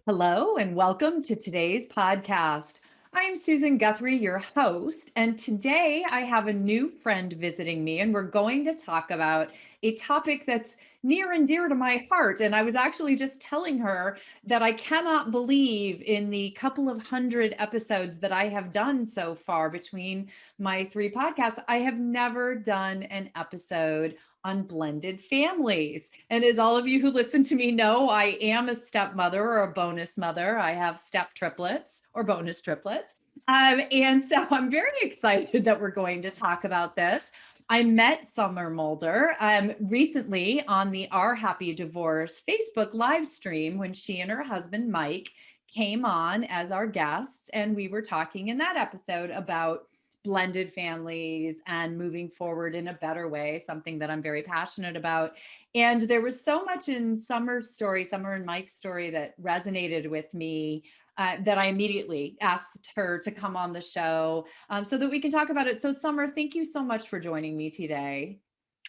Hello and welcome to today's podcast. I'm Susan Guthrie, your host, and today I have a new friend visiting me, and we're going to talk about a topic that's near and dear to my heart. And I was actually just telling her that I cannot believe in the couple of hundred episodes that I have done so far between my three podcasts, I have never done an episode on blended families. And as all of you who listen to me know, I am a stepmother or a bonus mother. I have step triplets or bonus triplets. And so I'm very excited that we're going to talk about this. I met Summer Mulder recently on the Our Happy Divorce Facebook live stream when she and her husband, Mike, came on as our guests. And we were talking in that episode about blended families and moving forward in a better way, something that I'm very passionate about. And there was so much in Summer's story, Summer and Mike's story, that resonated with me that I immediately asked her to come on the show so that we can talk about it. So, Summer, thank you so much for joining me today.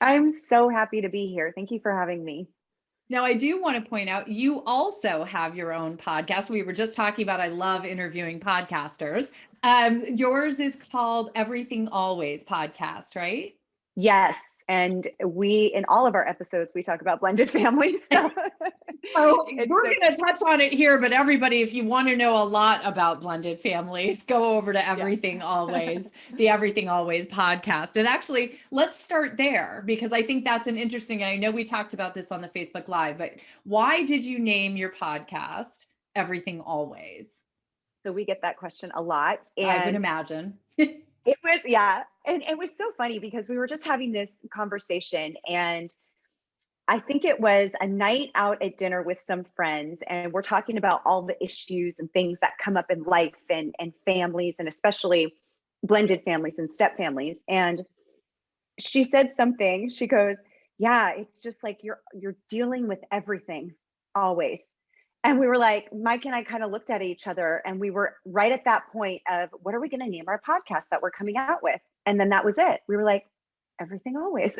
I'm so happy to be here. Thank you for having me. Now, I do want to point out you also have your own podcast. We were just talking about I love interviewing podcasters. Yours is called Everything Always Podcast, right? Yes. And in all of our episodes, we talk about blended families. So Oh, we're going to touch on it here, but everybody, if you want to know a lot about blended families, go over to Everything Always, the Everything Always podcast. And actually, let's start there because I think that's an interesting, and I know we talked about this on the Facebook Live, but why did you name your podcast Everything Always? So we get that question a lot. And I would imagine. It was, yeah. And it was so funny because we were just having this conversation, and I think it was a night out at dinner with some friends, and we're talking about all the issues and things that come up in life and families, and especially blended families and step families. And she said something, she goes, yeah, it's just like you're dealing with everything always. And we were like, Mike and I kind of looked at each other, and we were right at that point of what are we going to name our podcast that we're coming out with? And then that was it. We were like, Everything Always.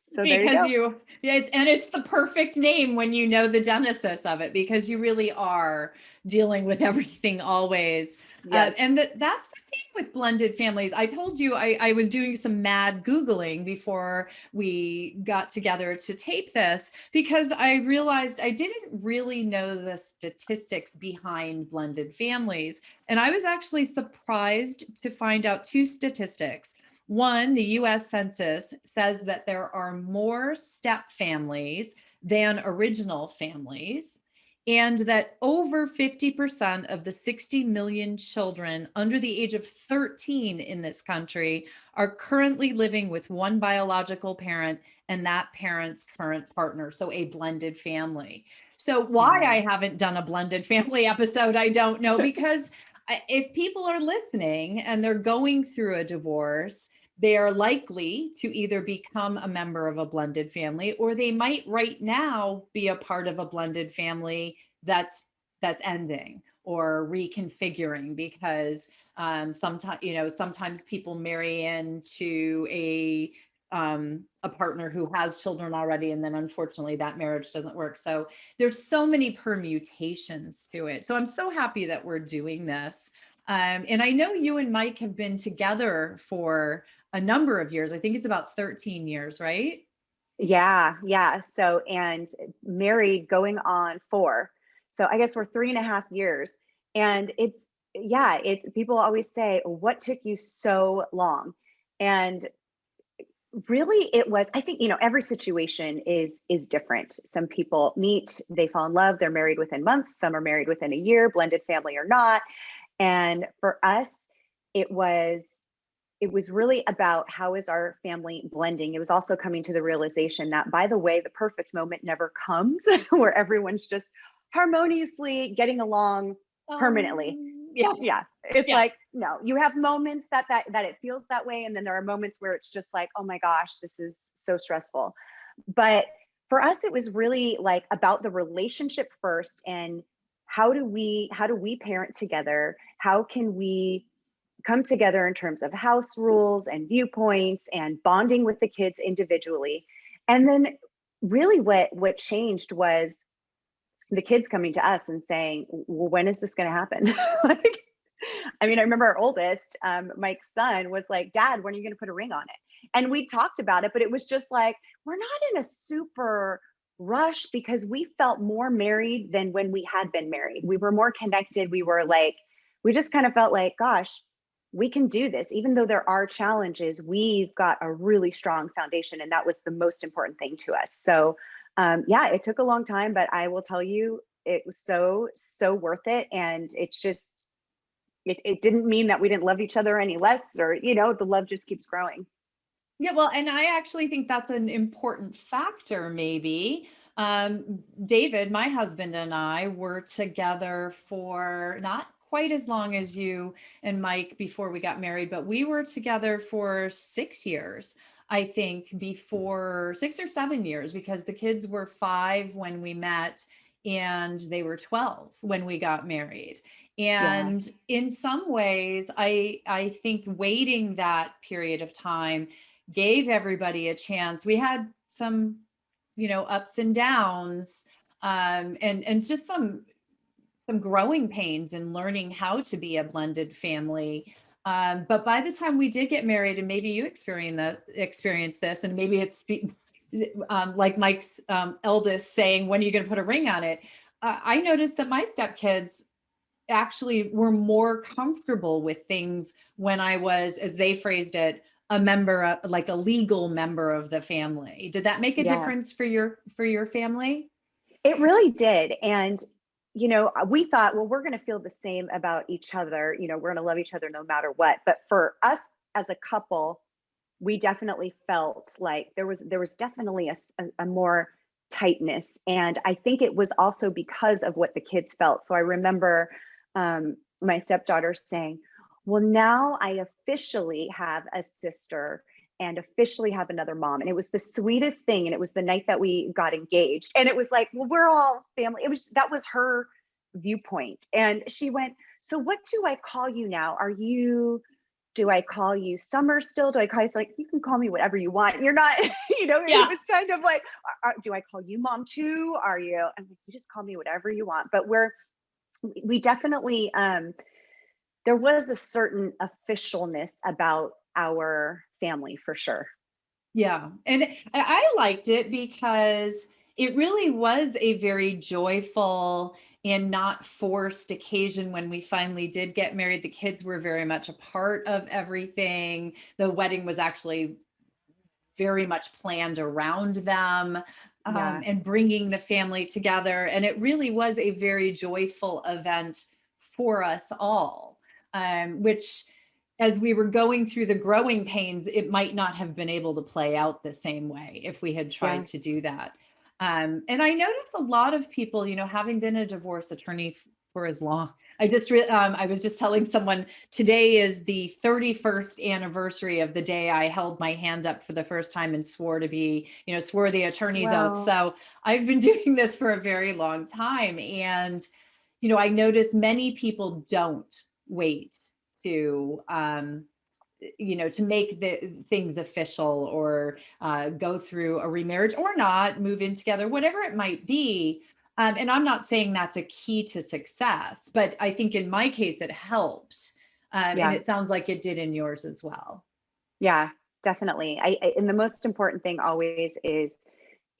So there you go. It's the perfect name when you know the genesis of it, because you really are dealing with everything always. Yes. And that's the thing with blended families. I told you I was doing some mad Googling before we got together to tape this, because I realized I didn't really know the statistics behind blended families. And I was actually surprised to find out two statistics. One, the US Census says that there are more step families than original families, and that over 50% of the 60 million children under the age of 13 in this country are currently living with one biological parent and that parent's current partner, so a blended family. So why I haven't done a blended family episode, I don't know, because if people are listening and they're going through a divorce, they are likely to either become a member of a blended family, or they might right now be a part of a blended family that's ending or reconfiguring, because sometimes people marry into a partner who has children already, and then unfortunately that marriage doesn't work. So there's so many permutations to it. So I'm so happy that we're doing this. And I know you and Mike have been together for a number of years. I think it's about 13 years, right? Yeah. So, and married going on 4. So I guess we're 3.5 years. And people always say, what took you so long? And really it was, I think, every situation is different. Some people meet, they fall in love, they're married within months, some are married within a year, blended family or not. And for us, it was really about how is our family blending. It was also coming to the realization that, by the way, the perfect moment never comes where everyone's just harmoniously getting along permanently. Yeah. It's like, no, you have moments that it feels that way. And then there are moments where it's just like, oh my gosh, this is so stressful. But for us, it was really like about the relationship first, and how do we parent together? How can we come together in terms of house rules and viewpoints and bonding with the kids individually? And then really what changed was the kids coming to us and saying, well, when is this going to happen? Like, I mean, I remember our oldest, Mike's son, was like, Dad, when are you going to put a ring on it? And we talked about it, but it was just like, we're not in a super rush because we felt more married than when we had been married. We were more connected. We were like, we just kind of felt like, gosh, we can do this. Even though there are challenges, we've got a really strong foundation. And that was the most important thing to us. So, yeah, it took a long time, but I will tell you, it was so worth it. And it's just, it didn't mean that we didn't love each other any less, or, the love just keeps growing. Yeah, well, and I actually think that's an important factor, maybe. David, my husband, and I were together for not quite as long as you and Mike before we got married, but we were together for 6 years, I think, before 6 or 7 years, because the kids were 5 when we met and they were 12 when we got married. Yeah. And in some ways, I think waiting that period of time gave everybody a chance. We had some, ups and downs, and just some growing pains in learning how to be a blended family. But by the time we did get married, and maybe you experience this, and maybe it's like Mike's eldest saying, "When are you going to put a ring on it?" I noticed that my stepkids actually were more comfortable with things when I was, as they phrased it, a member of, like a legal member of the family. Did that make a Yeah. difference for your family? It really did. And, we thought, well, we're going to feel the same about each other. We're going to love each other no matter what. But for us as a couple, we definitely felt like there was definitely a more tightness. And I think it was also because of what the kids felt. So I remember my stepdaughter saying, well, now I officially have a sister and officially have another mom. And it was the sweetest thing. And it was the night that we got engaged. And it was like, well, we're all family. That was her viewpoint. And she went, so what do I call you now? Do I call you Summer still? Do I call you, like, you can call me whatever you want. You're not, it Yeah. was kind of like, do I call you mom too? Are you? I'm like, you just call me whatever you want. But we definitely, there was a certain officialness about our family for sure. Yeah. And I liked it because it really was a very joyful and not forced occasion when we finally did get married. The kids were very much a part of everything. The wedding was actually very much planned around them, Yeah. and bringing the family together. And it really was a very joyful event for us all, which, as we were going through the growing pains, it might not have been able to play out the same way if we had Yeah. tried to do that. And I noticed a lot of people, having been a divorce attorney for as long, I was just telling someone today is the 31st anniversary of the day I held my hand up for the first time and swore the attorney's oath. Well, So I've been doing this for a very long time. And, I noticed many people don't wait to, to make the things official, or go through a remarriage or not, move in together, whatever it might be. And I'm not saying that's a key to success, but I think in my case, it helped. And yeah. it sounds like it did in yours as well. Yeah, definitely. And the most important thing always is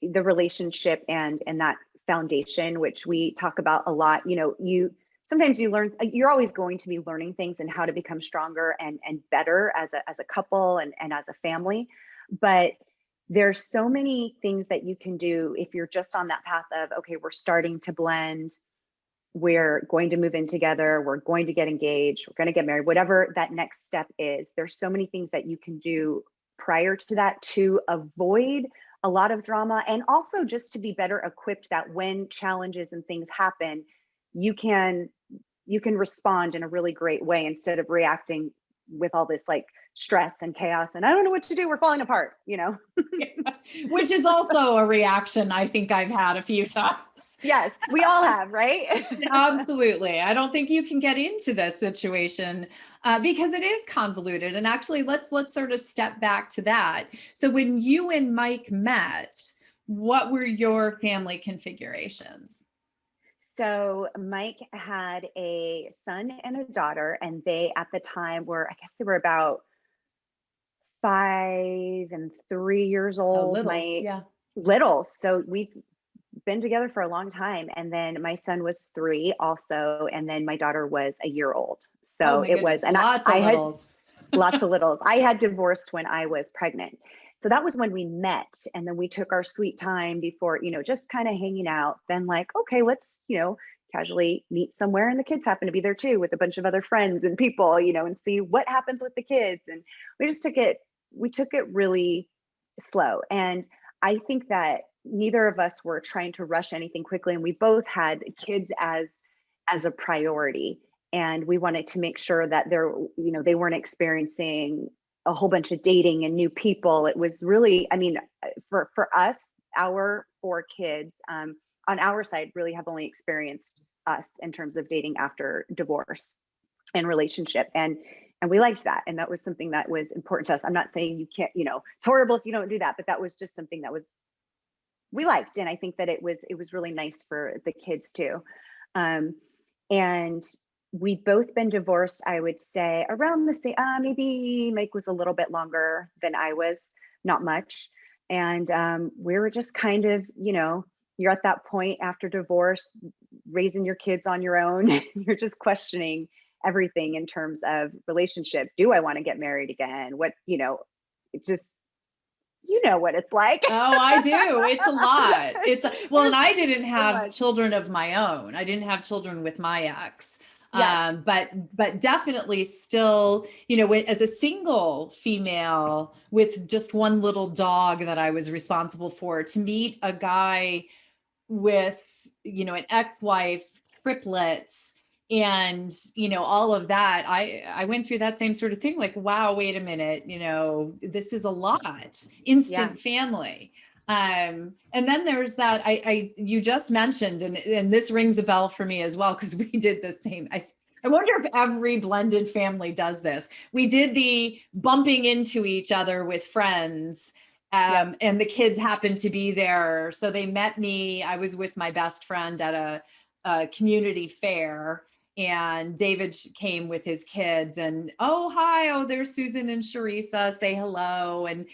the relationship and that foundation, which we talk about a lot. You sometimes you learn, you're always going to be learning things and how to become stronger and better as a couple and as a family. But there's so many things that you can do if you're just on that path of, okay, we're starting to blend, we're going to move in together, we're going to get engaged, we're going to get married, whatever that next step is. There's so many things that you can do prior to that to avoid a lot of drama, and also just to be better equipped that when challenges and things happen, you can respond in a really great way instead of reacting with all this like stress and chaos and I don't know what to do, we're falling apart. Which is also a reaction I think I've had a few times. Yes, we all have, right? Absolutely. I don't think you can get into this situation, because it is convoluted. And actually, let's sort of step back to that. So when you and Mike met, what were your family configurations? So Mike had a son and a daughter, and they at the time were, I guess they were about 5 and 3 years Oh, old. littles. My Yeah. littles. So we've been together for a long time. And then my son was 3 also. And then my daughter was a year old. Oh So my it was, goodness. and Lots I of had littles. lots of littles. I had divorced when I was pregnant. So that was when we met. And then we took our sweet time before, just kind of hanging out. Then, like, okay, let's, casually meet somewhere. And the kids happen to be there too with a bunch of other friends and people, and see what happens with the kids. And we took it really slow. And I think that neither of us were trying to rush anything quickly. And we both had kids as a priority, and we wanted to make sure that they weren't experiencing a whole bunch of dating and new people. It was really, I mean, for us, our 4 kids on our side really have only experienced us in terms of dating after divorce and relationship, and we liked that, and that was something that was important to us. I'm not saying you can't, it's horrible if you don't do that, but that was just something that was we liked, and I think that it was really nice for the kids too. And we'd both been divorced, I would say, around the same. Maybe Mike was a little bit longer than I was, not much. And we were just kind of, you're at that point after divorce, raising your kids on your own. You're just questioning everything in terms of relationship. Do I want to get married again? What, it just, what it's like. Oh, I do. It's a lot. Well, and I didn't So have much. children of my own. I didn't have children with my ex. Yes. But definitely still, as a single female with just one little dog that I was responsible for, to meet a guy with, an ex-wife, triplets, and, all of that, I went through that same sort of thing. Like, wow, wait a minute, this is a lot. Yeah. Instant family. And then there's that you just mentioned, and this rings a bell for me as well, because we did the same. I wonder if every blended family does this. We did the bumping into each other with friends, Yep. and the kids happened to be there. So they met me. I was with my best friend at a community fair, and David came with his kids, and, oh, hi, oh, there's Susan and Sharisa, say hello. And,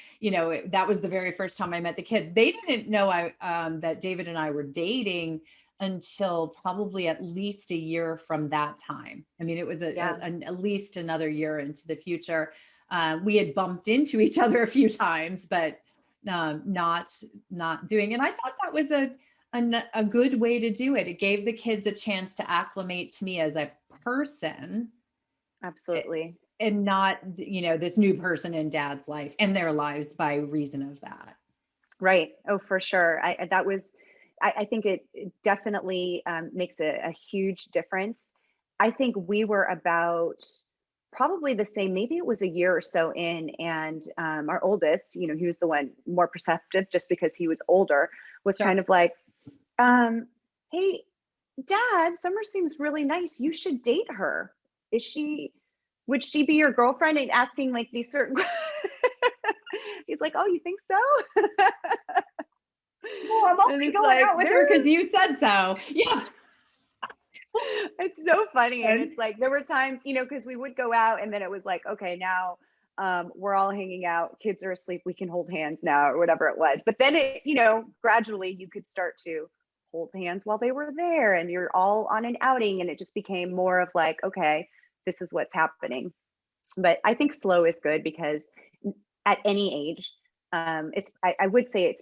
that was the very first time I met the kids. They didn't know that David and I were dating until probably at least a year from that time. I mean, it was Yeah. at least another year into the future. We had bumped into each other a few times, but not doing. And I thought that was a good way to do it. It gave the kids a chance to acclimate to me as a person, Absolutely. and not, this new person in dad's life and their lives by reason of that. Right. Oh, for sure. I think it definitely makes a huge difference. I think we were about probably the same, maybe it was a year or so in, and our oldest, he was the one more perceptive just because he was older, was kind Sure. of like, hey, Dad, Summer seems really nice. You should date her. Would she be your girlfriend? And asking like these certain he's like, oh, you think so? Well, I'm And only it's going like, out with her because you said so. Yeah. it's so funny. And And it's like, there were times, because we would go out and then it was like, okay, now we're all hanging out. Kids are asleep. We can hold hands now, or whatever it was. But then gradually you could start to hold hands while they were there, and you're all on an outing. And it just became more of like, okay, this is what's happening. But I think slow is good because at any age, I would say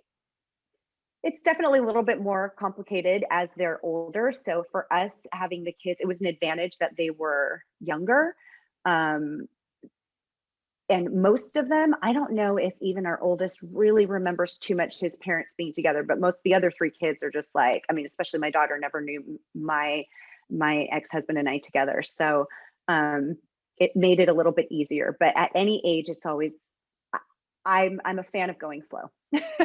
it's definitely a little bit more complicated as they're older. So for us having the kids, it was an advantage that they were younger. Um, and most of them, I don't know if even our oldest really remembers too much his parents being together, but most the other 3 kids are just like, I mean, especially my daughter never knew my ex-husband and I together. So it made it a little bit easier. But at any age, it's always I'm a fan of going slow.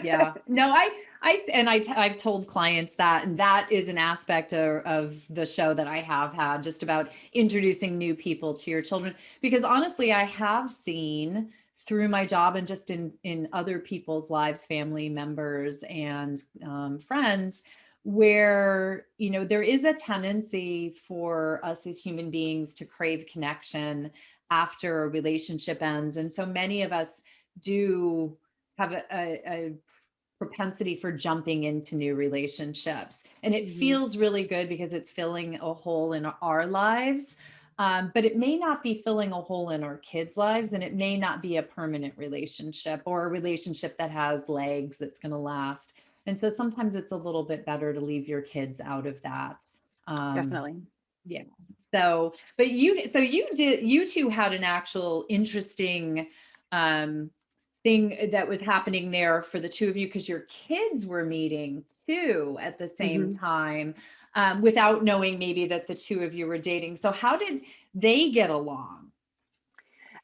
yeah, no, I've told clients that, and that is an aspect of the show that I have had, just about introducing new people to your children. Because honestly, I have seen through my job and just in other people's lives, family members and friends, where, there is a tendency for us as human beings to crave connection after a relationship ends. And so many of us do have a propensity for jumping into new relationships. And it Mhm. feels really good because it's filling a hole in our lives. But it may not be filling a hole in our kids' lives, and it may not be a permanent relationship or a relationship that has legs that's going to last. And so sometimes it's a little bit better to leave your kids out of that. Um, Definitely. yeah. So you two had an actual interesting um, thing that was happening there for the two of you, because your kids were meeting too at the same Mhm. time, without knowing maybe that the two of you were dating. So how did they get along?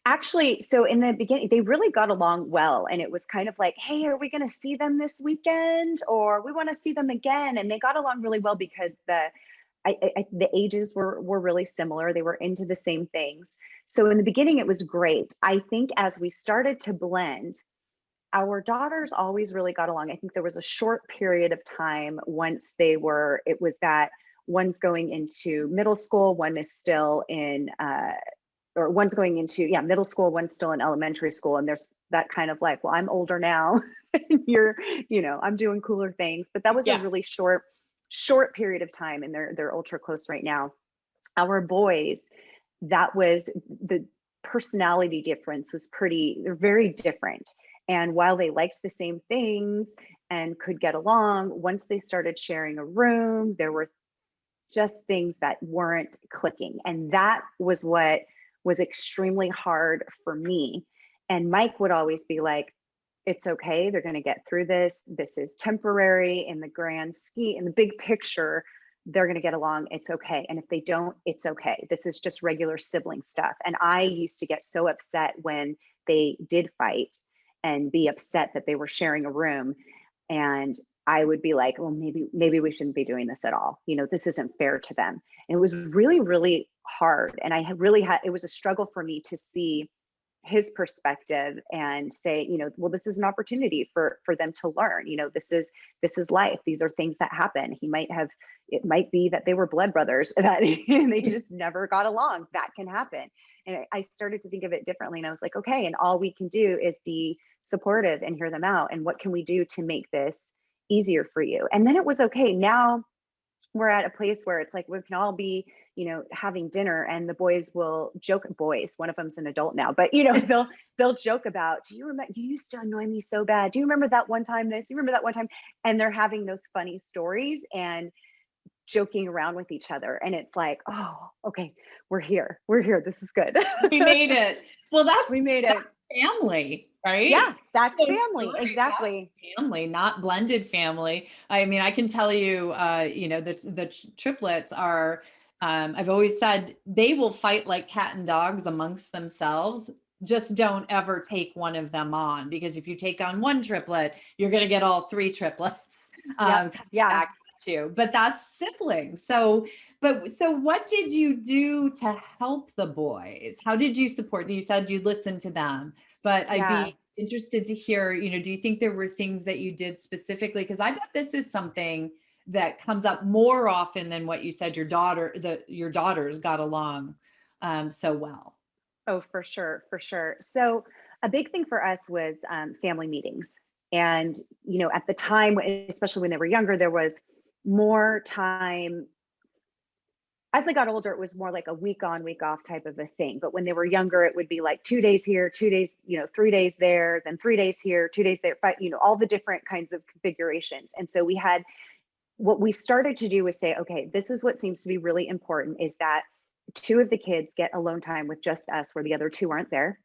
Actually, so in the beginning, they really got along well. And it was kind of like, hey, are we going to see them this weekend? Or we want to see them again. And they got along really well because the ages were really similar. They were into the same things. So in the beginning, it was great. I think as we started to blend, our daughters always really got along. I think there was a short period of time once it was that one's going into middle school, one is still in, or one's going into, yeah, middle school, one's still in elementary school. And there's that kind of like, well, I'm older now. You're, I'm doing cooler things. But that was a Yeah. really short period of time. And they're ultra close right now. Our boys, that was the personality difference was they're very different. And while they liked the same things and could get along, once they started sharing a room, there were just things that weren't clicking. And that was what was extremely hard for me. And Mike would always be like, it's okay. They're going to get through this. This is temporary in the in the big picture. They're going to get along. It's okay. And if they don't, it's okay. This is just regular sibling stuff. And I used to get so upset when they did fight and be upset that they were sharing a room. And I would be like, well, maybe we shouldn't be doing this at all. This isn't fair to them. And it was really, really hard. And it was a struggle for me to see his perspective and say, well, this is an opportunity for them to learn. This is life. These are things that happen. It might be that they were blood brothers that and they just never got along. That can happen. And I started to think of it differently. And I was like, okay, and all we can do is be supportive and hear them out. And what can we do to make this easier for you? And then it was okay. Now we're at a place where it's like we can all be, having dinner, and the boys will joke. Boys, one of them's an adult now, but they'll joke about, do you remember, you used to annoy me so bad, do you remember that one time this, you remember that one time? And they're having those funny stories and joking around with each other. And it's like, oh, okay, we're here, this is good. We made it. Well, We made it. that's family, right? Yeah, that's Those family, stories, that's exactly. family, not blended family. I mean, I can tell you, the triplets are, I've always said they will fight like cat and dogs amongst themselves. Just don't ever take one of them on, because if you take on one triplet, you're going to get all three triplets Yep. coming Yeah. back at you. But that's siblings. So what did you do to help the boys? How did you support? You said you listened to them, but I'd Yeah. be interested to hear, do you think there were things that you did specifically? Because I bet this is something that comes up more often than what you said your daughters got along so well. Oh, for sure, for sure. So a big thing for us was family meetings. And, at the time, especially when they were younger, there was more time. As they got older, it was more like a week on, week off type of a thing. But when they were younger, it would be like 2 days here, 2 days, 3 days there, then 3 days here, 2 days there, but, all the different kinds of configurations. And so what we started to do was say, okay, this is what seems to be really important, is that two of the kids get alone time with just us where the other two aren't there.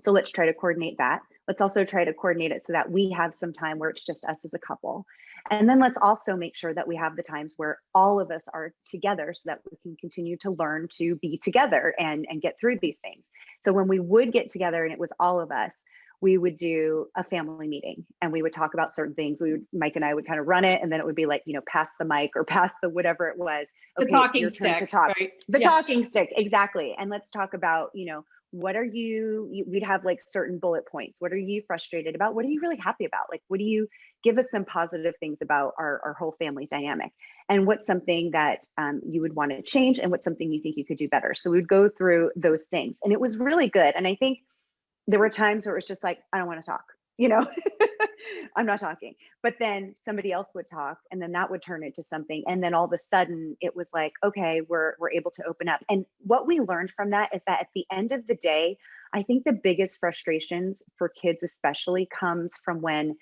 So let's try to coordinate that. Let's also try to coordinate it so that we have some time where it's just us as a couple. And then let's also make sure that we have the times where all of us are together so that we can continue to learn to be together and get through these things. So when we would get together and it was all of us, we would do a family meeting and we would talk about certain things. Mike and I would kind of run it, and then it would be like, pass the mic or pass the whatever it was. The Okay, it's talking your turn to stick, talk. right? The Yeah. talking stick, exactly. And let's talk about, we'd have like certain bullet points. What are you frustrated about? What are you really happy about? Like, what do you give us some positive things about our whole family dynamic? And what's something that you would want to change, and what's something you think you could do better? So we would go through those things, and it was really good. And I think there were times where it was just like, I don't want to talk, you know, I'm not talking. But then somebody else would talk, and then that would turn into something. And then all of a sudden it was like, okay, we're able to open up. And what we learned from that is that at the end of the day, I think the biggest frustrations for kids especially comes from when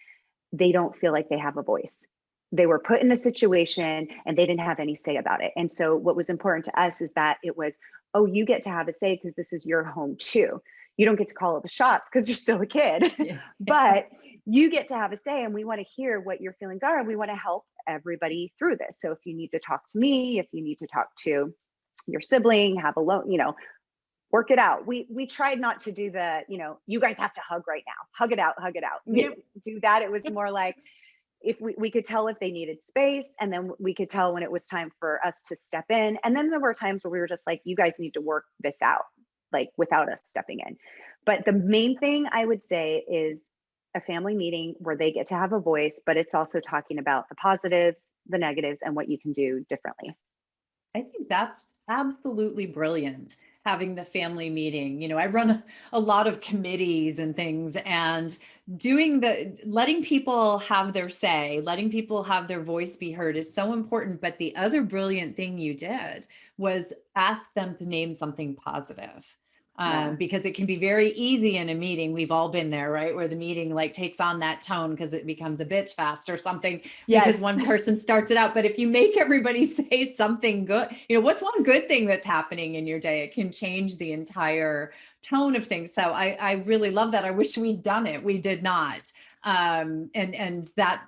they don't feel like they have a voice. They were put in a situation and they didn't have any say about it. And so what was important to us is that it was, oh, you get to have a say because this is your home too. You don't get to call all the shots because you're still a kid, Yeah. but you get to have a say, and we want to hear what your feelings are, and we want to help everybody through this. So if you need to talk to me, if you need to talk to your sibling, have a loan, work it out. We tried not to do the, you guys have to hug right now, hug it out, hug it out. We didn't do that. It was more like, if we could tell if they needed space, and then we could tell when it was time for us to step in. And then there were times where we were just like, you guys need to work this out, like without us stepping in. But the main thing I would say is a family meeting where they get to have a voice, but it's also talking about the positives, the negatives, and what you can do differently. I think that's absolutely brilliant, having the family meeting. I run a lot of committees and things, and letting people have their say, letting people have their voice be heard is so important. But the other brilliant thing you did was ask them to name something positive. Yeah. Because it can be very easy in a meeting. We've all been there, right? Where the meeting like takes on that tone because it becomes a bitch fest or something, Yes. because one person starts it out. But if you make everybody say something good, what's one good thing that's happening in your day? It can change the entire tone of things. So I really love that. I wish we'd done it. We did not. And that,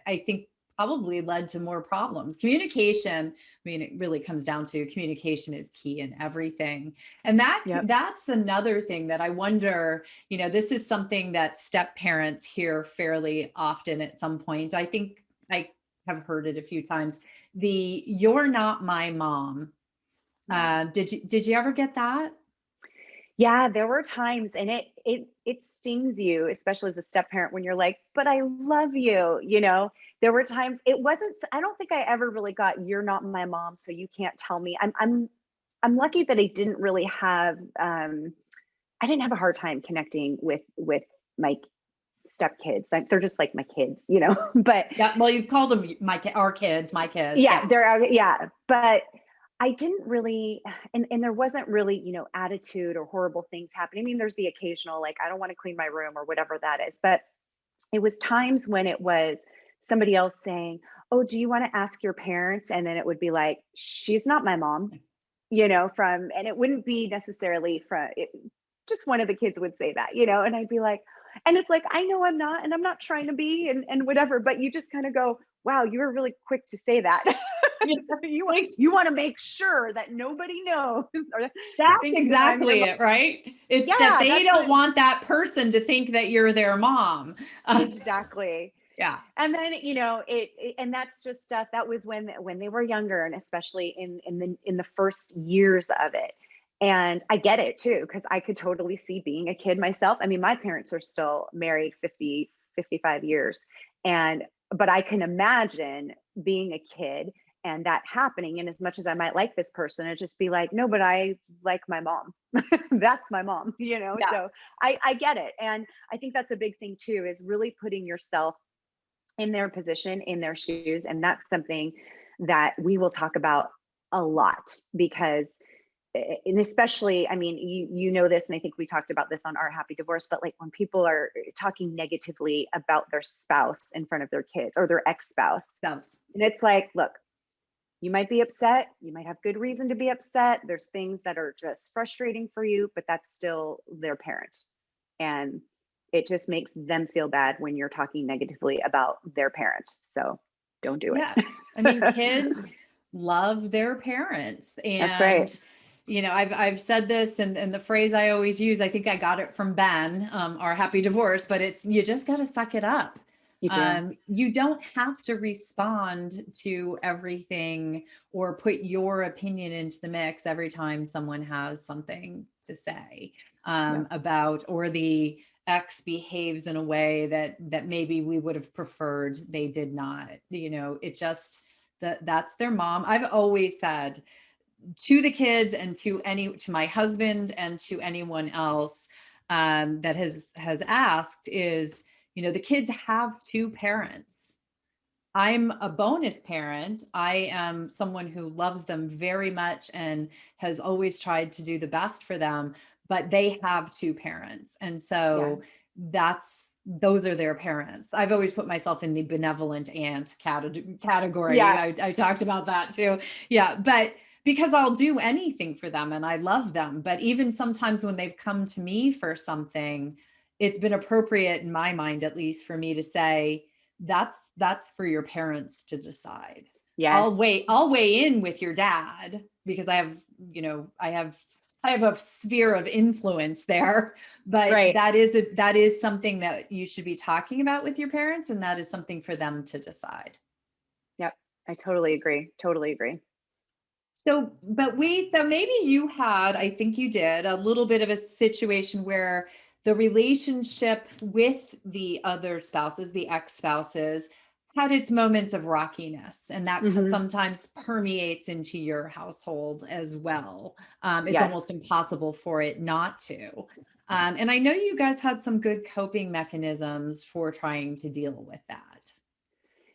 I think, probably led to more problems. Communication, it really comes down to communication is key in everything. And Yep. that's another thing that I wonder, this is something that step parents hear fairly often at some point. I think I have heard it a few times. You're not my mom. Yeah. Did you ever get that? Yeah, there were times, and it stings you, especially as a step parent, when you're like, but I love you, There were times I don't think I ever really got, you're not my mom, so you can't tell me. I'm lucky that I didn't really have I didn't have a hard time connecting with my step kids. Like, they're just like my kids, But Yeah, well, you've called them our kids, my kids. yeah, yeah. But I didn't really, and there wasn't really, attitude or horrible things happening. I mean, there's the occasional, like, I don't want to clean my room or whatever that is. But it was times when it was somebody else saying, oh, do you want to ask your parents? And then it would be like, she's not my mom, and it wouldn't be necessarily just one of the kids would say that, and I'd be like, and it's like, I know I'm not, and I'm not trying to be, and whatever, but you just kind of go, wow, you were really quick to say that. you want to make sure that nobody knows, or That's thinks that I'm your exactly mom. it, right? It's that Yeah, they that's don't want that person to think that you're their mom. exactly. Yeah. And then, and that's just stuff that was when they were younger, and especially in the first years of it. And I get it too, because I could totally see being a kid myself. I mean, my parents are still married 55 years. But I can imagine being a kid and that happening. And as much as I might like this person, it'd just be like, no, but I like my mom. That's my mom, Yeah. So I get it. And I think that's a big thing too, is really putting yourself in their position, in their shoes. And that's something that we will talk about a lot, because, and especially, I mean, you know this, and I think we talked about this on Our Happy Divorce, but like when people are talking negatively about their spouse in front of their kids or their ex-spouse, and it's like, look, you might be upset, you might have good reason to be upset, there's things that are just frustrating for you, but that's still their parent. And it just makes them feel bad when you're talking negatively about their parent. So don't do it. Yeah. I mean, kids love their parents. That's And, right. I've said this, and the phrase I always use, I think I got it from Ben, Our Happy Divorce, but it's, you just got to suck it up. You do. You don't have to respond to everything or put your opinion into the mix every time someone has something to say Yeah. about, or the ex behaves in a way that maybe we would have preferred they did not. It just, that's their mom. I've always said to the kids and to my husband and to anyone else that has asked is, the kids have two parents. I'm a bonus parent. I am someone who loves them very much and has always tried to do the best for them, but they have two parents. And Yeah. so those are their parents. I've always put myself in the benevolent aunt category. Yeah. I talked about that too. Yeah. But because I'll do anything for them and I love them. But even sometimes when they've come to me for something, it's been appropriate in my mind, at least, for me to say, that's for your parents to decide. Yes. I'll weigh in with your dad because I have, I have a sphere of influence there, but Right. that is something that you should be talking about with your parents, and that is something for them to decide. Yep. I totally agree. Totally agree. So maybe you had, I think you did, a little bit of a situation where the relationship with the other spouses, the ex-spouses, had its moments of rockiness, and that Hmm. sometimes permeates into your household as well. It's almost Yes. impossible for it not to. And I know you guys had some good coping mechanisms for trying to deal with that.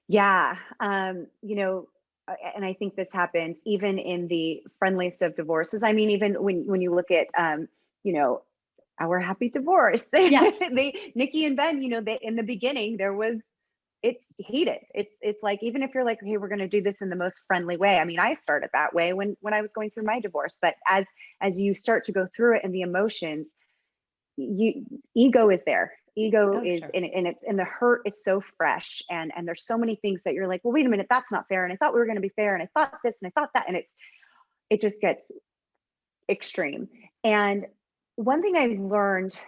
Yeah. And I think this happens even in the friendliest of divorces. I mean, even when you look at, you know, our happy divorce, Yes. Nikki and Ben, they, in the beginning, it's heated. It's like, even if you're like, hey, we're going to do this in the most friendly way. I mean, I started that way when I was going through my divorce, but as you start to go through it and the emotions, you ego is there. Ego Oh, is sure. and the hurt is so fresh, and there's so many things that you're like, well, wait a minute, that's not fair, and I thought we were going to be fair, and I thought this and I thought that, and it just gets extreme. And one thing I learned,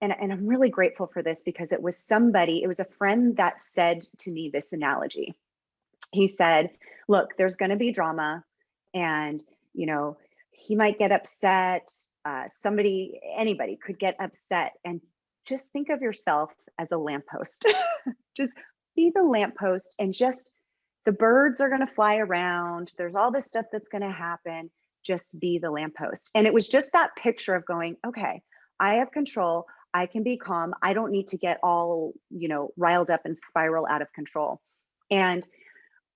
and I'm really grateful for this, because it was a friend that said to me this analogy. He said, look, there's going to be drama, and you know he might get upset. Anybody could get upset, and just think of yourself as a lamppost. Just be the lamppost, and just, the birds are going to fly around, there's all this stuff that's going to happen, just be the lamppost. And it was just that picture of going, okay, I have control, I can be calm, I don't need to get all riled up and spiral out of control. And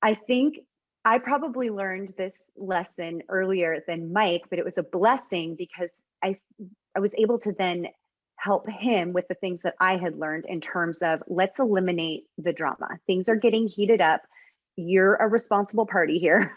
I think I probably learned this lesson earlier than Mike, but it was a blessing, because I was able to then help him with the things that I had learned, in terms of, let's eliminate the drama. Things are getting heated up. You're a responsible party here.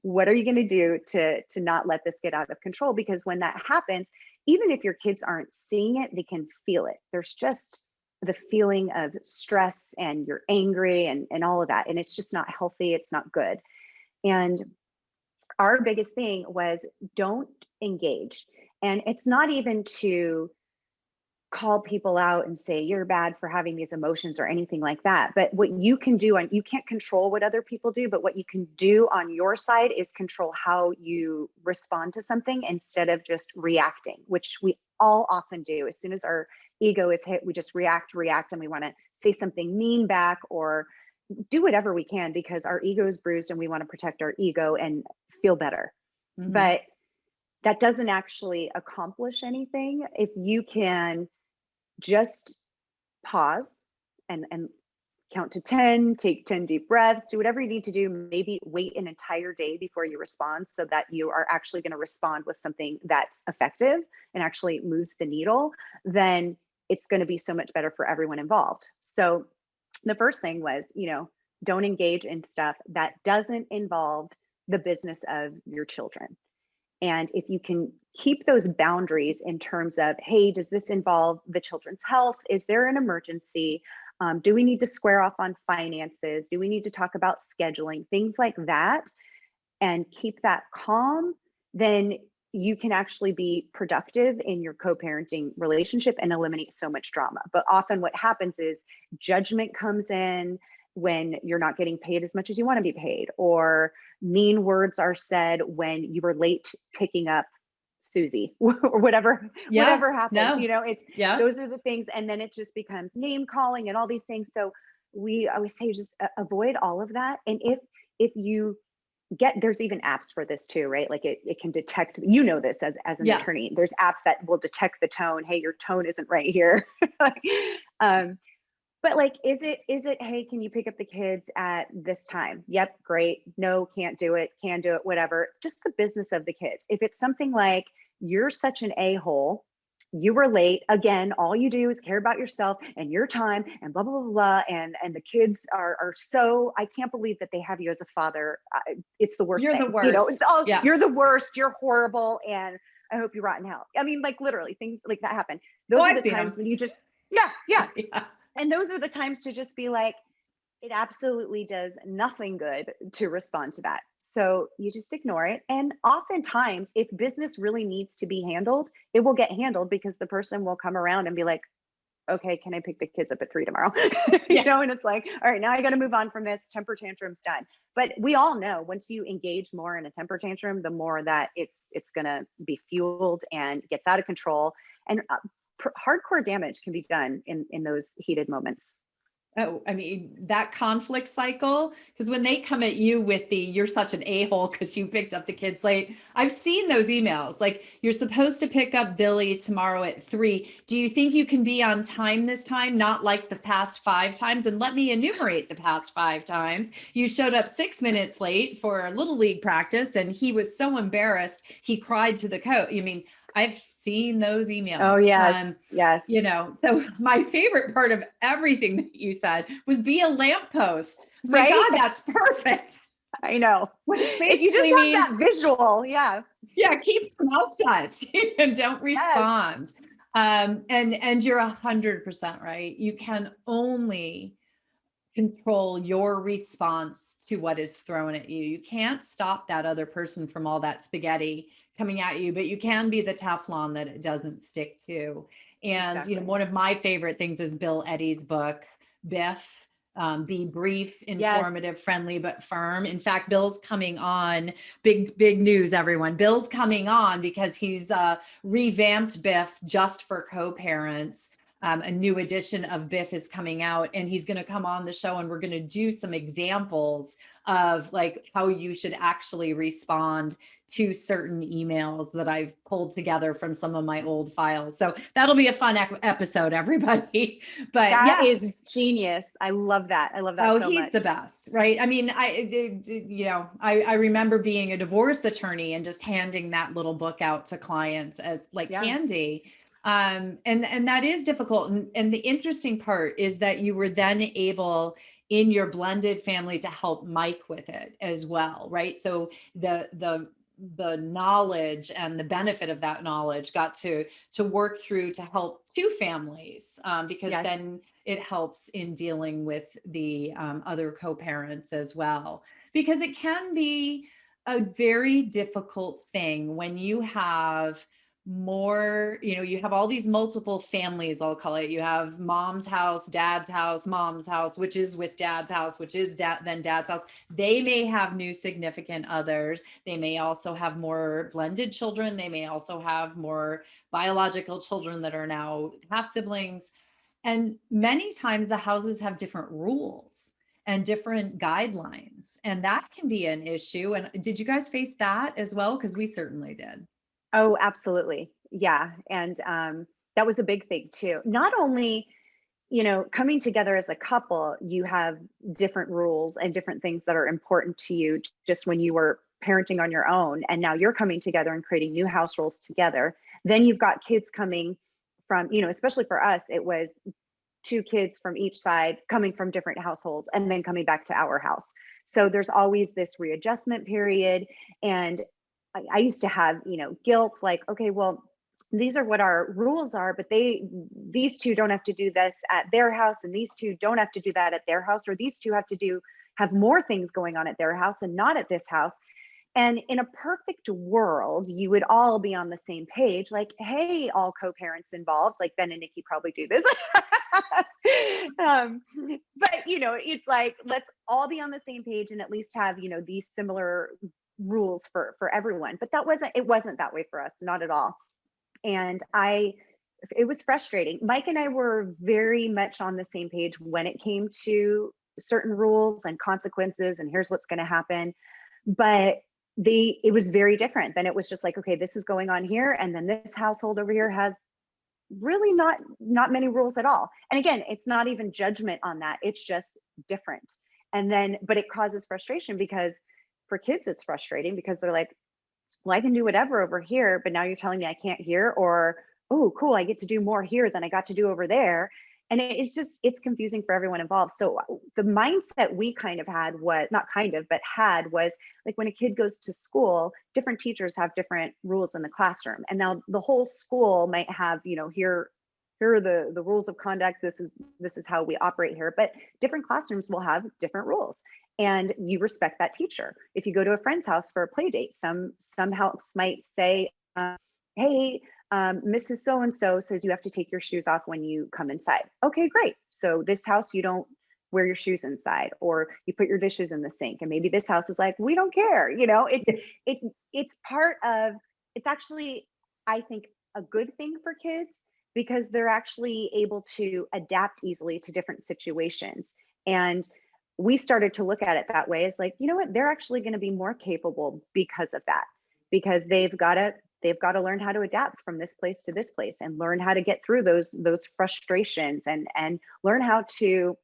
What are you going to do to not let this get out of control? Because when that happens, even if your kids aren't seeing it, they can feel it. There's just the feeling of stress, and you're angry, and all of that. And it's just not healthy. It's not good. And our biggest thing was, don't engage. And it's not even to call people out and say you're bad for having these emotions or anything like that. But what you can do, and you can't control what other people do, but what you can do on your side is control how you respond to something, instead of just reacting, which we all often do. As soon as our ego is hit, we just react, and we want to say something mean back, or do whatever we can, because our ego is bruised and we want to protect our ego and feel better. Hmm. But that doesn't actually accomplish anything if you can just pause, and count to 10, take 10 deep breaths, do whatever you need to do. Maybe wait an entire day before you respond, so that you are actually going to respond with something that's effective and actually moves the needle. Then it's going to be so much better for everyone involved. So the first thing was, don't engage in stuff that doesn't involve the business of your children. And if you can keep those boundaries in terms of, hey, does this involve the children's health? Is there an emergency? Do we need to square off on finances? Do we need to talk about scheduling? Things like that, and keep that calm, then you can actually be productive in your co-parenting relationship and eliminate so much drama. But often what happens is, judgment comes in when you're not getting paid as much as you want to be paid, or mean words are said when you were late picking up Susie or whatever, Yeah. whatever happens, No. it's, Yeah. those are the things. And then it just becomes name calling and all these things. So we always say, just avoid all of that. And if you there's even apps for this too, right? Like it can detect, this as an Yeah. attorney, there's apps that will detect the tone. Hey, your tone isn't right here. um, but like, is it, hey, can you pick up the kids at this time? Yep, great. No, can't do it, can do it, whatever. Just the business of the kids. If it's something like, you're such an a-hole, you were late again, all you do is care about yourself and your time and blah blah blah blah, and the kids are so, I can't believe that they have you as a father. It's the worst You're the thing, it's worst. all, Yeah. you're the worst, you're horrible, and I hope you rot in hell. I mean, like literally things like that happen. Oh, Those are I've the seen times them. when you just, yeah, Yeah. and those are the times to just be like, it absolutely does nothing good to respond to that. So you just ignore it. And oftentimes, if business really needs to be handled, it will get handled because the person will come around and be like, okay, can I pick the kids up at 3 tomorrow? Yeah. And it's like, all right, now I got to move on from this. Temper tantrum's done. But we all know, once you engage more in a temper tantrum, the more that it's going to be fueled and gets out of control. And hardcore damage can be done in those heated moments. Oh, I mean, that conflict cycle, because when they come at you with you're such an a-hole because you picked up the kids late, I've seen those emails. Like, you're supposed to pick up Billy tomorrow at 3. Do you think you can be on time this time? Not like the past 5 times. And let me enumerate the past 5 times. You showed up 6 minutes late for a little league practice, and he was so embarrassed, he cried to the coach. I mean, I've seen those Oh, emails. yes. Yes. So my favorite part of everything that you said was be a lamppost. My Right. God, that's perfect. I know. What it If you just basically have means, that visual, yeah. yeah, keep your mouth shut and don't Yes. respond. And you're 100% right. You can only control your response to what is thrown at you. You can't stop that other person from all that spaghetti coming at you, but you can be the Teflon that it doesn't stick to. And, Exactly. one of my favorite things is Bill Eddy's book, Biff. Be brief, Yes. informative, friendly, but firm. In fact, Bill's coming on. Big news, everyone. Bill's coming on because he's revamped Biff just for co-parents. A new edition of Biff is coming out, and he's going to come on the show, and we're going to do some examples of like how you should actually respond to certain emails that I've pulled together from some of my old files. So that'll be a fun episode, everybody. But That yeah. is genius. I love that. I love that Oh, so he's the much. best, right? I mean, I remember being a divorce attorney and just handing that little book out to clients as like Yeah. candy. And that is difficult. And the interesting part is that you were then able in your blended family to help Mike with it as well, right? So the knowledge and the benefit of that knowledge got to work through to help 2 families, because Yes. then it helps in dealing with the other co-parents as well, because it can be a very difficult thing when you have more, you have all these multiple families, I'll call it. You have mom's house, mom's house, which is with dad's house, which is then dad's house. They may have new significant others. They may also have more blended children. They may also have more biological children that are now half siblings. And many times the houses have different rules and different guidelines. And that can be an issue. And did you guys face that as well? Because we certainly did. Oh, absolutely. Yeah. And that was a big thing too. Not only, coming together as a couple, you have different rules and different things that are important to you just when you were parenting on your own. And now you're coming together and creating new house rules together. Then you've got kids coming from, especially for us, it was 2 kids from each side coming from different households and then coming back to our house. So there's always this readjustment period. And I used to have, guilt, like, okay, well, these are what our rules are, but these 2 don't have to do this at their house, and these 2 don't have to do that at their house, or these 2 have more things going on at their house and not at this house. And in a perfect world, you would all be on the same page, like, hey, all co-parents involved, like Ben and Nikki probably do this. But it's like, let's all be on the same page and at least have, these similar rules for everyone. But it wasn't that way for us, not at all. And it was frustrating. Mike and I were very much on the same page when it came to certain rules and consequences and here's what's going to happen. But it was very different. Then it was just like, okay, this is going on here, and then this household over here has really not many rules at all. And again, it's not even judgment on that, it's just different. And then but it causes frustration, because for kids it's frustrating because they're like, well, I can do whatever over here, but now you're telling me I can't here. Or, oh, cool, I get to do more here than I got to do over there. And it's confusing for everyone involved. So the mindset we kind of had was not kind of, but had was like, when a kid goes to school, different teachers have different rules in the classroom. And now the whole school might have, here are the rules of conduct. This is how we operate here. But different classrooms will have different rules, and you respect that teacher. If you go to a friend's house for a play date, some house might say, hey, Mrs. So-and-so says you have to take your shoes off when you come inside. Okay, great. So this house, you don't wear your shoes inside, or you put your dishes in the sink. And maybe this house is like, we don't care. It's part of, it's actually, I think, a good thing for kids, because they're actually able to adapt easily to different situations. And we started to look at it that way, as like, you know what, they're actually going to be more capable because of that, because they've got to learn how to adapt from this place to this place, and learn how to get through those frustrations, and learn how to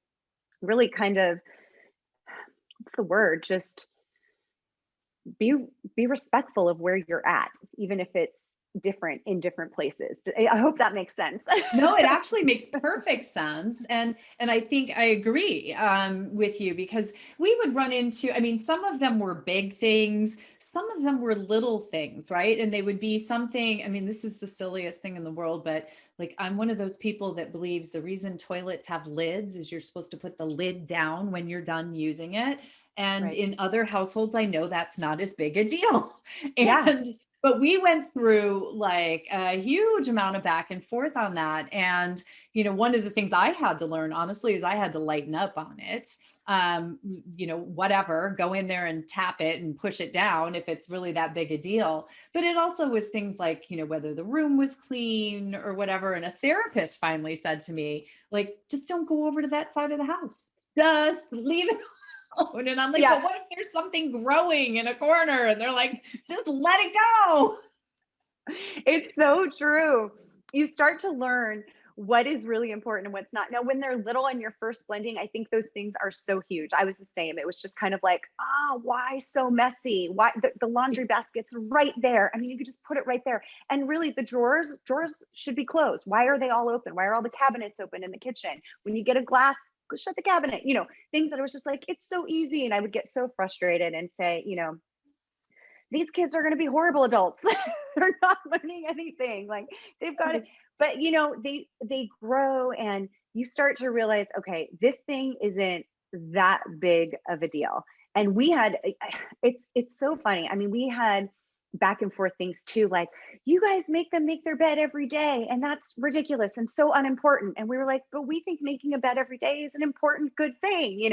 really kind of, what's the word, just be respectful of where you're at, even if it's different in different places. I hope that makes sense. No, it actually makes perfect sense. And I think I agree with you, because we would run into, I mean, some of them were big things, some of them were little things, right? And they would be something, I mean, this is the silliest thing in the world, but like, I'm one of those people that believes the reason toilets have lids is you're supposed to put the lid down when you're done using it. And Right. in other households, I know that's not as big a deal. Yeah. And but we went through like a huge amount of back and forth on that. And, one of the things I had to learn, honestly, is I had to lighten up on it. Whatever, go in there and tap it and push it down if it's really that big a deal. But it also was things like, whether the room was clean or whatever. And a therapist finally said to me, like, just don't go over to that side of the house. Just leave it alone. And I'm like, Yeah. but what if there's something growing in a corner? And they're like, just let it go. It's so true. You start to learn what is really important and what's not. Now, when they're little and you're first blending, I think those things are so huge. I was the same. It was just kind of like, why so messy? Why the laundry basket's right there? I mean, you could just put it right there. And really, the drawers should be closed. Why are they all open? Why are all the cabinets open in the kitchen? When you get a glass, go shut the cabinet. Things that I was just like, it's so easy. And I would get so frustrated and say, these kids are going to be horrible adults. They're not learning anything. Like, they've got it. But they grow, and you start to realize, okay, this thing isn't that big of a deal. And we had, it's so funny. I mean, we had back and forth things too, like, you guys make them make their bed every day, and that's ridiculous and so unimportant. And we were like, but we think making a bed every day is an important, good thing,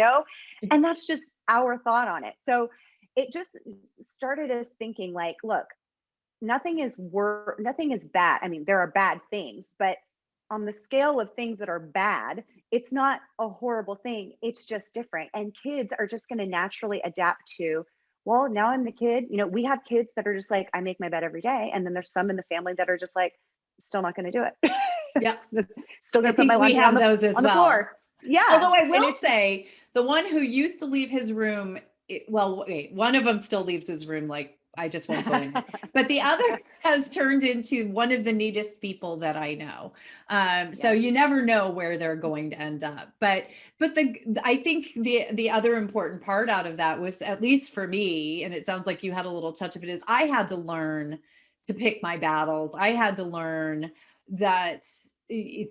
and that's just our thought on it. So it just started us thinking, like, look, nothing is bad. I mean, there are bad things, but on the scale of things that are bad, it's not a horrible thing. It's just different. And kids are just going to naturally adapt to, well, now I'm the kid. We have kids that are just like, I make my bed every day. And then there's some in the family that are just like, still not going to do it. Yep. Still going I to put my think we laundry have those as on the well. floor. Yeah. Although I will say, the one who used to leave his room, wait, one of them still leaves his room, like, I just won't go in it. But the other has turned into one of the neatest people that I know. So you never know where they're going to end up. But I think the other important part out of that was, at least for me, and it sounds like you had a little touch of it, is I had to learn to pick my battles. I had to learn that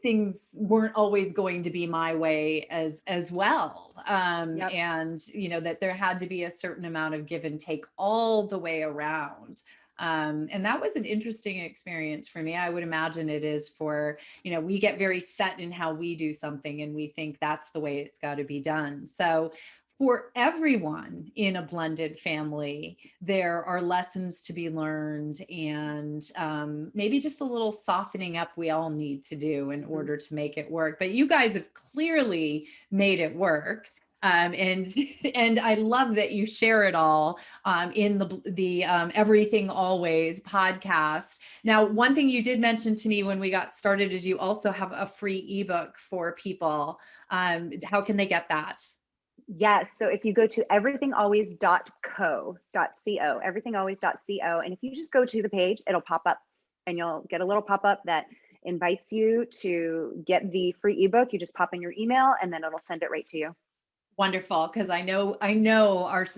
things weren't always going to be my way as well. Yep. And that there had to be a certain amount of give and take all the way around. And that was an interesting experience for me. I would imagine it is for, we get very set in how we do something, and we think that's the way it's got to be done. So for everyone in a blended family, there are lessons to be learned, and maybe just a little softening up we all need to do in Mhm. order to make it work. But you guys have clearly made it work. And and I love that you share it all in the Everything Always podcast. Now, one thing you did mention to me when we got started is you also have a free ebook for people. How can they get that? Yes. So if you go to everythingalways.co, everythingalways.co, and if you just go to the page, it'll pop up and you'll get a little pop up that invites you to get the free ebook. You just pop in your email and then it'll send it right to you. Wonderful, because I know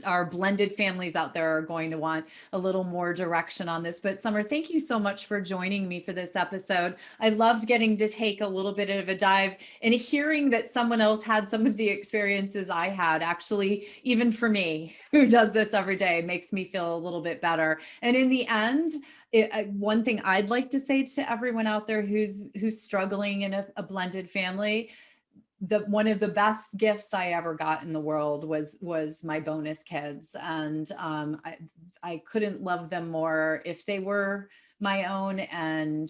our blended families out there are going to want a little more direction on this. But Summer, thank you so much for joining me for this episode. I loved getting to take a little bit of a dive and hearing that someone else had some of the experiences I had. Actually, even for me, who does this every day, makes me feel a little bit better. And in the end, one thing I'd like to say to everyone out there who's struggling in a blended family, the one of the best gifts I ever got in the world was my bonus kids, and I couldn't love them more if they were my own. And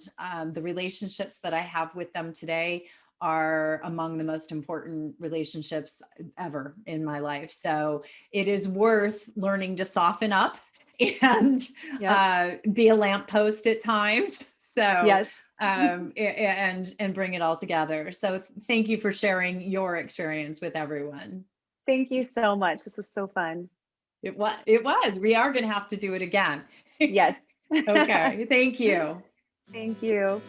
the relationships that I have with them today are among the most important relationships ever in my life. So it is worth learning to soften up and Yep. be a lamppost at times. So Yes. and bring it all together. So thank you for sharing your experience with everyone. Thank you so much. This was so fun. It was. We are going to have to do it again. Yes. Okay. Thank you. Thank you.